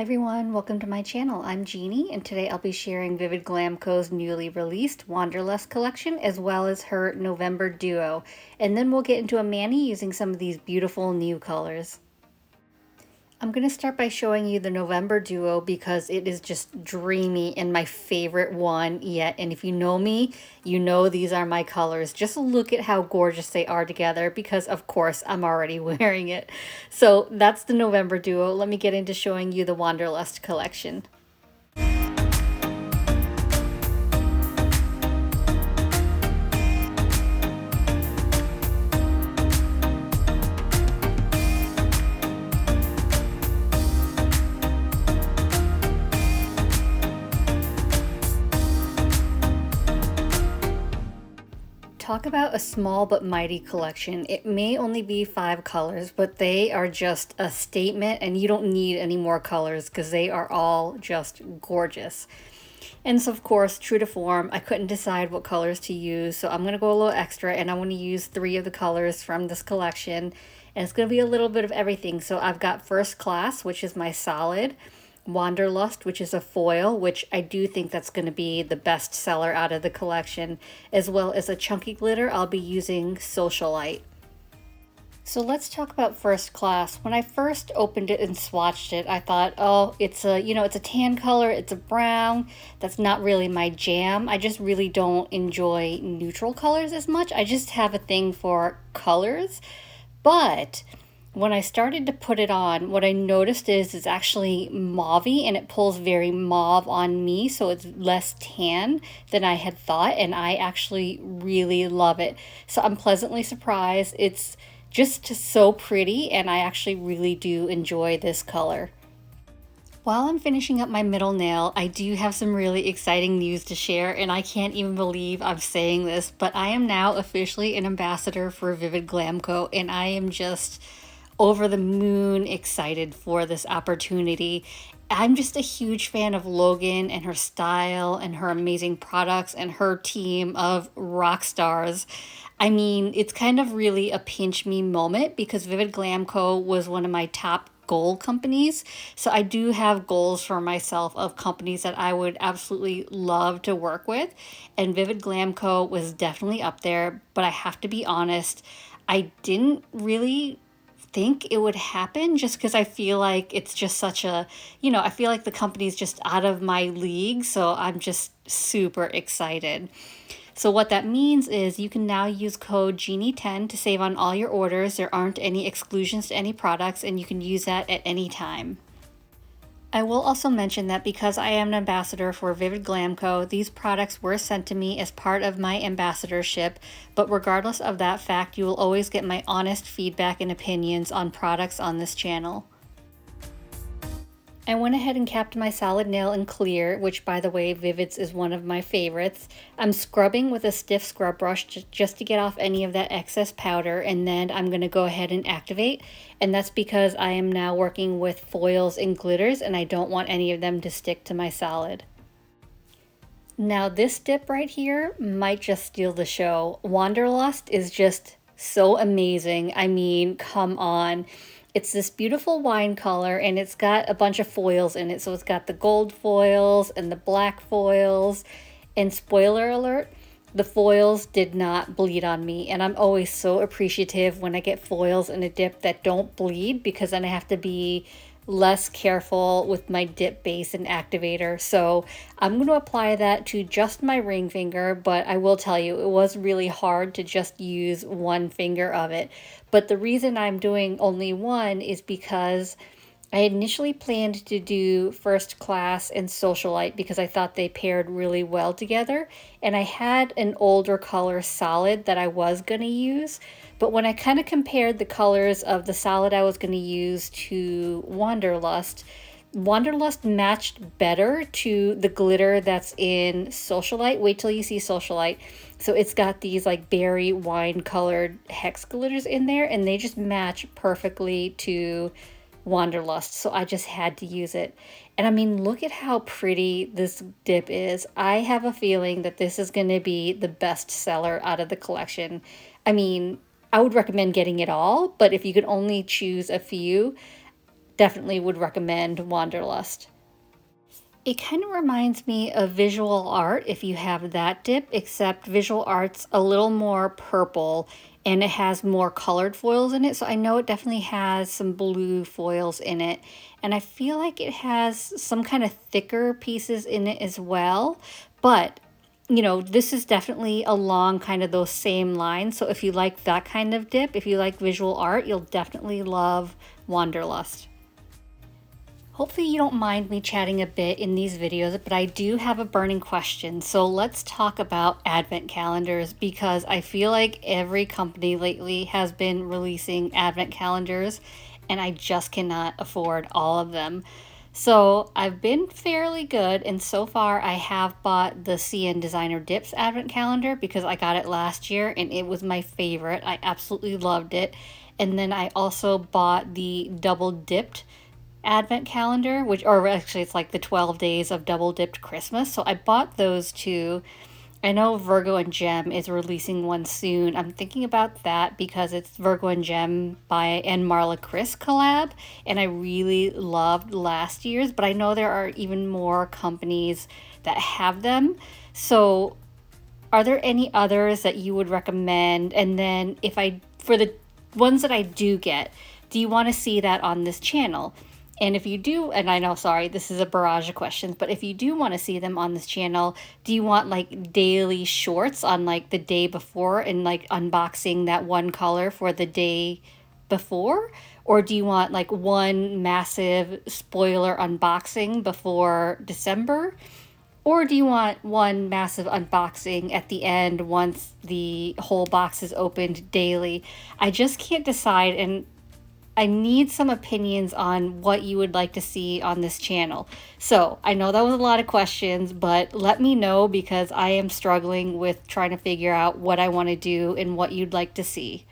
Hi everyone, welcome to my channel. I'm Jeannie and today I'll be sharing Vivid Glam Co's newly released Wanderlust collection as well as her November duo. And then we'll get into a mani using some of these beautiful new colors. I'm going to start by showing you the November duo because it is just dreamy and my favorite one yet. And if you know me, you know these are my colors. Just look at how gorgeous they are together because of course I'm already wearing it. So that's the November duo. Let me get into showing you the Wanderlust collection. Talk about a small but mighty collection. It may only be 5 colors, but they are just a statement and you don't need any more colors because they are all just gorgeous. And so of course, true to form, I couldn't decide what colors to use, so I'm going to go a little extra and I want to use 3 of the colors from this collection. And it's going to be a little bit of everything. So I've got First Class, which is my solid. Wanderlust, which is a foil, which I do think that's going to be the best seller out of the collection, as well as a chunky glitter. I'll be using Socialite. So let's talk about First Class. When I first opened it and swatched it, I thought, oh, it's a, it's a tan color, it's a brown. That's not really my jam. I just really don't enjoy neutral colors as much. I just have a thing for colors. But when I started to put it on, what I noticed is it's actually mauvey and it pulls very mauve on me, so it's less tan than I had thought, and I actually really love it. So I'm pleasantly surprised. It's just so pretty, and I actually really do enjoy this color. While I'm finishing up my middle nail, I do have some really exciting news to share, and I can't even believe I'm saying this, but I am now officially an ambassador for Vivid Glam Co, and I am just over the moon excited for this opportunity. I'm just a huge fan of Logan and her style and her amazing products and her team of rock stars. I mean, it's kind of really a pinch me moment because Vivid Glam Co was one of my top goal companies. So I do have goals for myself of companies that I would absolutely love to work with. And Vivid Glam Co was definitely up there, but I have to be honest, I didn't really think it would happen just because I feel like it's just such a, I feel like the company's just out of my league. So I'm just super excited. So what that means is you can now use code Jeannie10 to save on all your orders. There aren't any exclusions to any products and you can use that at any time. I will also mention that because I am an ambassador for Vivid Glam Co, these products were sent to me as part of my ambassadorship, but regardless of that fact, you will always get my honest feedback and opinions on products on this channel. I went ahead and capped my solid nail in clear, which by the way, Vivid's is one of my favorites. I'm scrubbing with a stiff scrub brush just to get off any of that excess powder, and then I'm going to go ahead and activate. And that's because I am now working with foils and glitters, and I don't want any of them to stick to my solid. Now this dip right here might just steal the show. Wanderlust is just so amazing. I mean, come on. It's this beautiful wine color and it's got a bunch of foils in it. So it's got the gold foils and the black foils. And spoiler alert, the foils did not bleed on me. And I'm always so appreciative when I get foils in a dip that don't bleed because then I have to be less careful with my dip base and activator. So I'm going to apply that to just my ring finger, but I will tell you it was really hard to just use one finger of it. But the reason I'm doing only one is because I initially planned to do First Class and Socialite because I thought they paired really well together. And I had an older color solid that I was going to use. But when I kind of compared the colors of the solid I was going to use to Wanderlust, Wanderlust matched better to the glitter that's in Socialite. Wait till you see Socialite. So it's got these like berry wine colored hex glitters in there and they just match perfectly to Wanderlust, so I just had to use it. And I mean, look at how pretty this dip is. I have a feeling that this is going to be the best seller out of the collection. I mean, I would recommend getting it all, but if you could only choose a few, definitely would recommend Wanderlust. It kind of reminds me of Visual Art if you have that dip, except Visual Art's a little more purple and it has more colored foils in it. So I know it definitely has some blue foils in it. And I feel like it has some kind of thicker pieces in it as well. But, you know, this is definitely along kind of those same lines. So if you like that kind of dip, if you like Visual Art, you'll definitely love Wanderlust. Hopefully you don't mind me chatting a bit in these videos, but I do have a burning question. So let's talk about advent calendars, because I feel like every company lately has been releasing advent calendars and I just cannot afford all of them. So I've been fairly good, and so far I have bought the CN Designer Dips advent calendar because I got it last year and it was my favorite. I absolutely loved it. And then I also bought the double dipped advent calendar, which, or actually it's like the 12 days of double dipped Christmas. So I bought those two. I know Virgo and Gem is releasing one soon. I'm thinking about that because it's Virgo and Gem by and Marla Chris collab, and I really loved last year's, but I know there are even more companies that have them. So are there any others that you would recommend? And then if I, for the ones that I do get, do you want to see that on this channel? And if you do, and I know, sorry, this is a barrage of questions, but if you do want to see them on this channel, do you want like daily shorts on like the day before and like unboxing that one color for the day before? Or do you want like one massive spoiler unboxing before December? Or do you want one massive unboxing at the end once the whole box is opened daily? I just can't decide, and I need some opinions on what you would like to see on this channel. So I know that was a lot of questions, but let me know because I am struggling with trying to figure out what I want to do and what you'd like to see.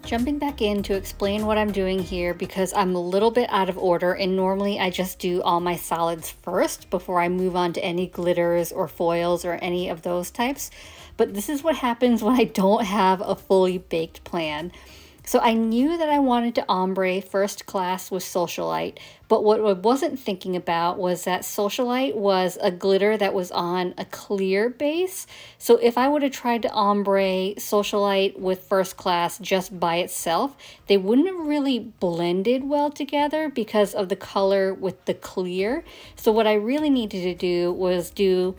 Jumping back in to explain what I'm doing here because I'm a little bit out of order, and normally I just do all my solids first before I move on to any glitters or foils or any of those types. But this is what happens when I don't have a fully baked plan. So I knew that I wanted to ombre first class with Socialite, but what I wasn't thinking about was that Socialite was a glitter that was on a clear base. So if I would have tried to ombre Socialite with first class just by itself, they wouldn't have really blended well together because of the color with the clear. So what I really needed to do was do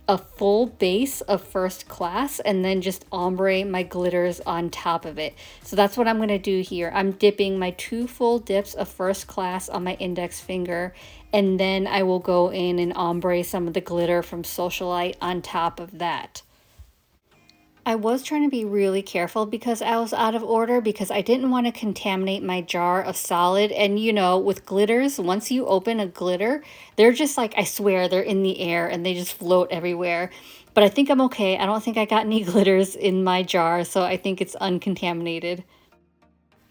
a full base of first class and then just ombre my glitters on top of it. So that's what I'm going to do here. I'm dipping my 2 full dips of first class on my index finger, and then I will go in and ombre some of the glitter from Socialite on top of that. I was trying to be really careful because I was out of order, because I didn't want to contaminate my jar of solid. And you know, with glitters, once you open a glitter, they're just like, I swear, they're in the air and they just float everywhere. But I think I'm okay. I don't think I got any glitters in my jar, so I think it's uncontaminated.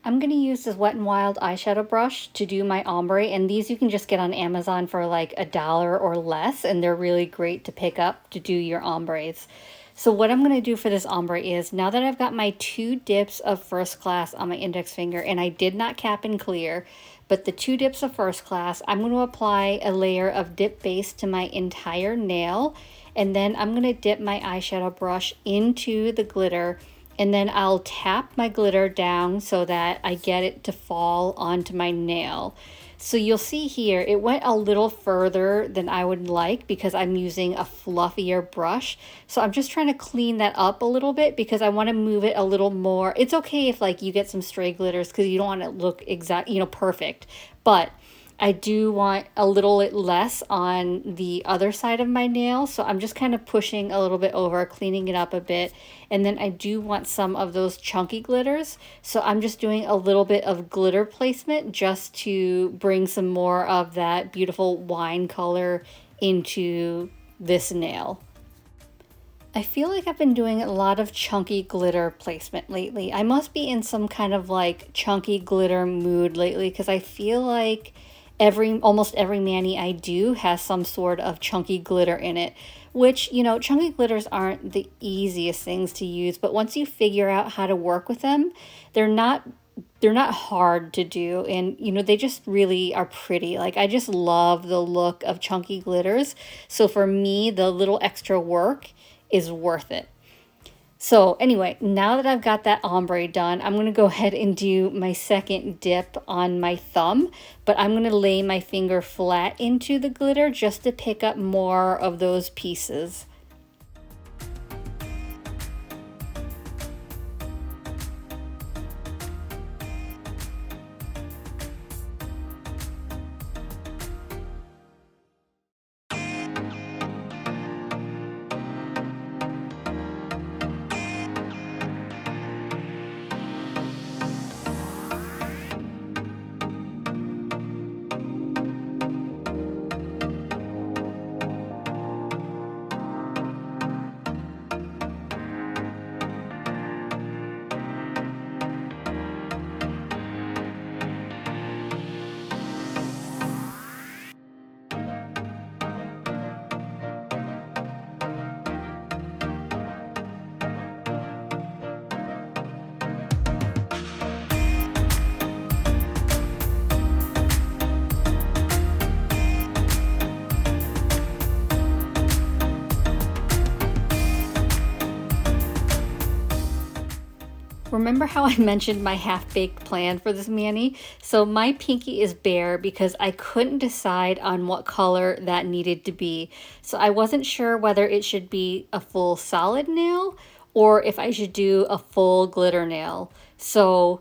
I'm going to use this Wet n Wild eyeshadow brush to do my ombre, and these you can just get on Amazon for like $1 or less, and they're really great to pick up to do your ombres. So what I'm going to do for this ombre is, now that I've got my 2 dips of First Class on my index finger, and I did not cap and clear, but the 2 dips of First Class, I'm going to apply a layer of dip base to my entire nail, and then I'm going to dip my eyeshadow brush into the glitter, and then I'll tap my glitter down so that I get it to fall onto my nail. So you'll see here, it went a little further than I would like because I'm using a fluffier brush. So I'm just trying to clean that up a little bit because I want to move it a little more. It's okay if like you get some stray glitters because you don't want it to look exact, you know, perfect. But I do want a little less on the other side of my nail, so I'm just kind of pushing a little bit over, cleaning it up a bit. And then I do want some of those chunky glitters, so I'm just doing a little bit of glitter placement just to bring some more of that beautiful wine color into this nail. I feel like I've been doing a lot of chunky glitter placement lately. I must be in some kind of like chunky glitter mood lately because I feel like almost every mani I do has some sort of chunky glitter in it, which, you know, chunky glitters aren't the easiest things to use, but once you figure out how to work with them, they're not hard to do, and you know, they just really are pretty. Like, I just love the look of chunky glitters, so for me the little extra work is worth it. So anyway, now that I've got that ombre done, I'm going to go ahead and do my second dip on my thumb, but I'm going to lay my finger flat into the glitter just to pick up more of those pieces. Remember how I mentioned my half-baked plan for this mani? So my pinky is bare because I couldn't decide on what color that needed to be. So I wasn't sure whether it should be a full solid nail or if I should do a full glitter nail. So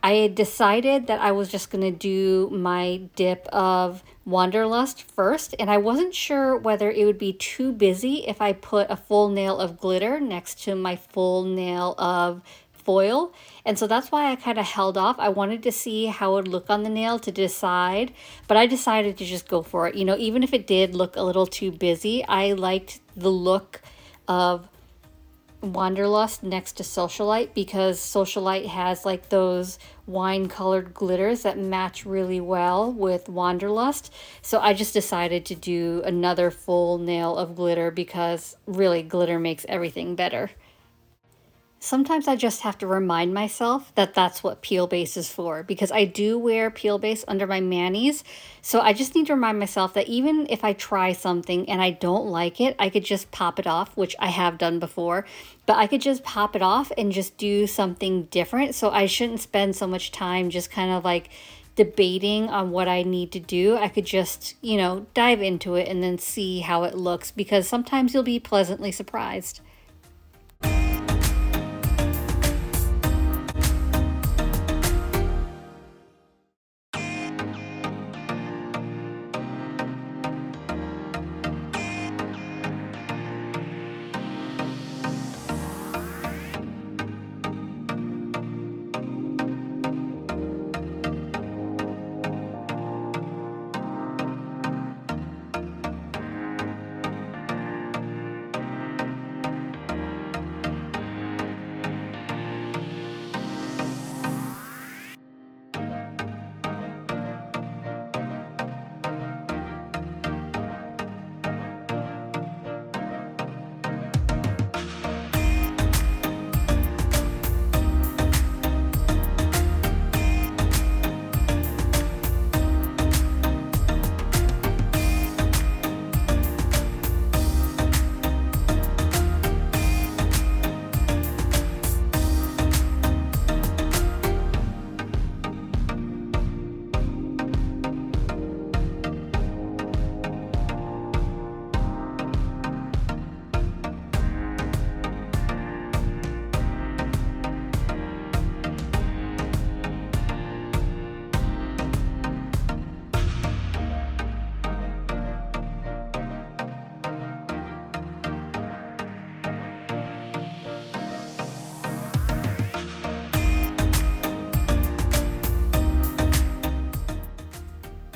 I had decided that I was just going to do my dip of Wanderlust first, and I wasn't sure whether it would be too busy if I put a full nail of glitter next to my full nail of foil, and so that's why I kind of held off. I wanted to see how it would look on the nail to decide, but I decided to just go for it. You know, even if it did look a little too busy, I liked the look of Wanderlust next to Socialite because Socialite has like those wine colored glitters that match really well with Wanderlust. So I just decided to do another full nail of glitter because really glitter makes everything better. Sometimes I just have to remind myself that that's what peel base is for, because I do wear peel base under my manis. So I just need to remind myself that even if I try something and I don't like it, I could just pop it off, which I have done before, but I could just pop it off and just do something different. So I shouldn't spend so much time just kind of like debating on what I need to do. I could just, you know, dive into it and then see how it looks, because sometimes you'll be pleasantly surprised.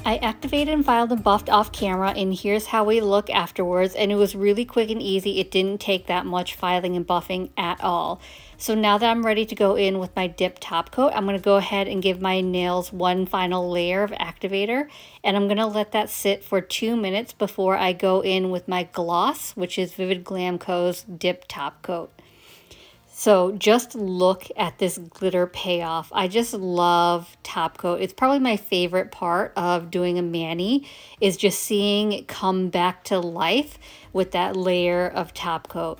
I activated and filed and buffed off camera, and here's how we look afterwards, and it was really quick and easy. It didn't take that much filing and buffing at all. So now that I'm ready to go in with my dip top coat, I'm going to go ahead and give my nails one final layer of activator, and I'm going to let that sit for 2 minutes before I go in with my gloss, which is Vivid Glam Co's dip top coat. So just look at this glitter payoff. I just love top coat. It's probably my favorite part of doing a mani, is just seeing it come back to life with that layer of top coat.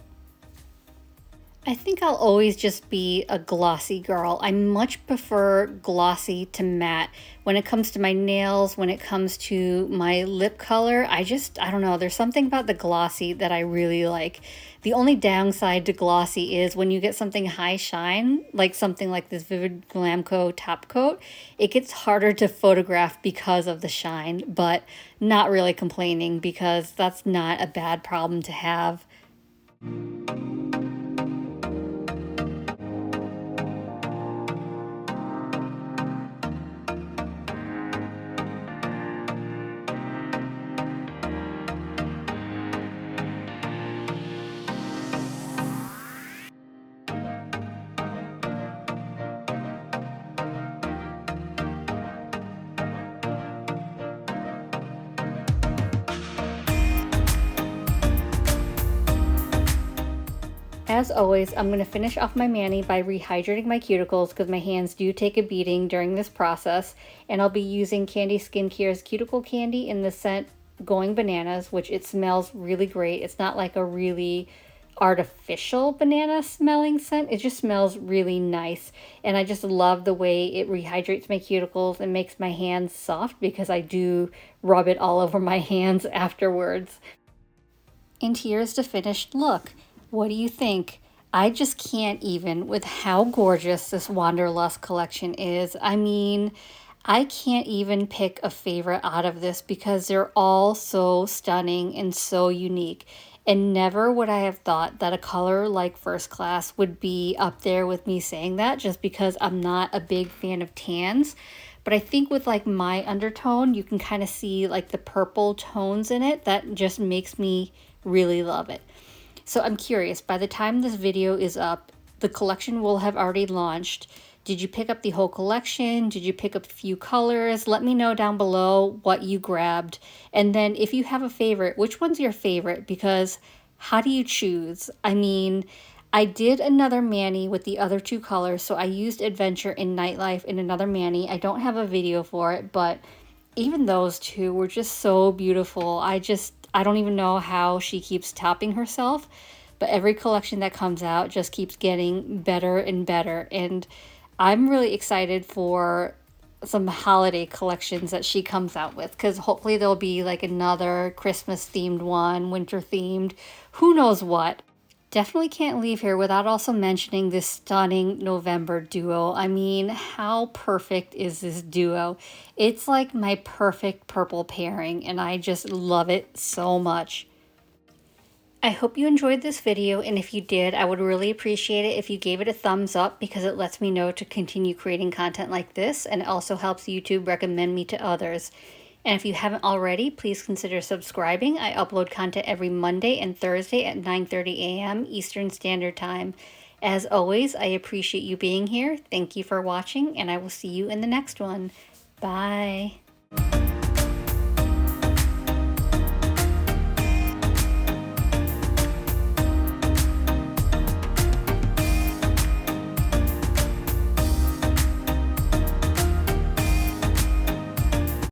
I think I'll always just be a glossy girl. I much prefer glossy to matte. When it comes to my nails, when it comes to my lip color, I don't know, there's something about the glossy that I really like. The only downside to glossy is when you get something high shine, like something like this Vivid Glam Co top coat, it gets harder to photograph because of the shine, but not really complaining because that's not a bad problem to have. As always, I'm going to finish off my mani by rehydrating my cuticles because my hands do take a beating during this process. And I'll be using Candi Skincare's Cuticle Candy in the scent Going Bananas, which it smells really great. It's not like a really artificial banana smelling scent. It just smells really nice. And I just love the way it rehydrates my cuticles and makes my hands soft because I do rub it all over my hands afterwards. And here's the finished look. What do you think? I just can't even with how gorgeous this Wanderlust collection is. I mean, I can't even pick a favorite out of this because they're all so stunning and so unique. And never would I have thought that a color like First Class would be up there with me saying that, just because I'm not a big fan of tans. But I think with like my undertone, you can kind of see like the purple tones in it. That just makes me really love it. So I'm curious, by the time this video is up, the collection will have already launched. Did you pick up the whole collection? Did you pick up a few colors? Let me know down below what you grabbed. And then if you have a favorite, which one's your favorite? Because how do you choose? I mean, I did another mani with the other two colors. So I used Adventure and Nightlife in another mani. I don't have a video for it, but even those two were just so beautiful. I don't even know how she keeps topping herself, but every collection that comes out just keeps getting better and better. And I'm really excited for some holiday collections that she comes out with, because hopefully there'll be like another Christmas themed one, winter themed, who knows what. Definitely can't leave here without also mentioning this stunning November duo. I mean, how perfect is this duo? It's like my perfect purple pairing, and I just love it so much. I hope you enjoyed this video, and if you did, I would really appreciate it if you gave it a thumbs up because it lets me know to continue creating content like this, and it also helps YouTube recommend me to others. And if you haven't already, please consider subscribing. I upload content every Monday and Thursday at 9:30 a.m. Eastern Standard Time. As always, I appreciate you being here. Thank you for watching, and I will see you in the next one. Bye.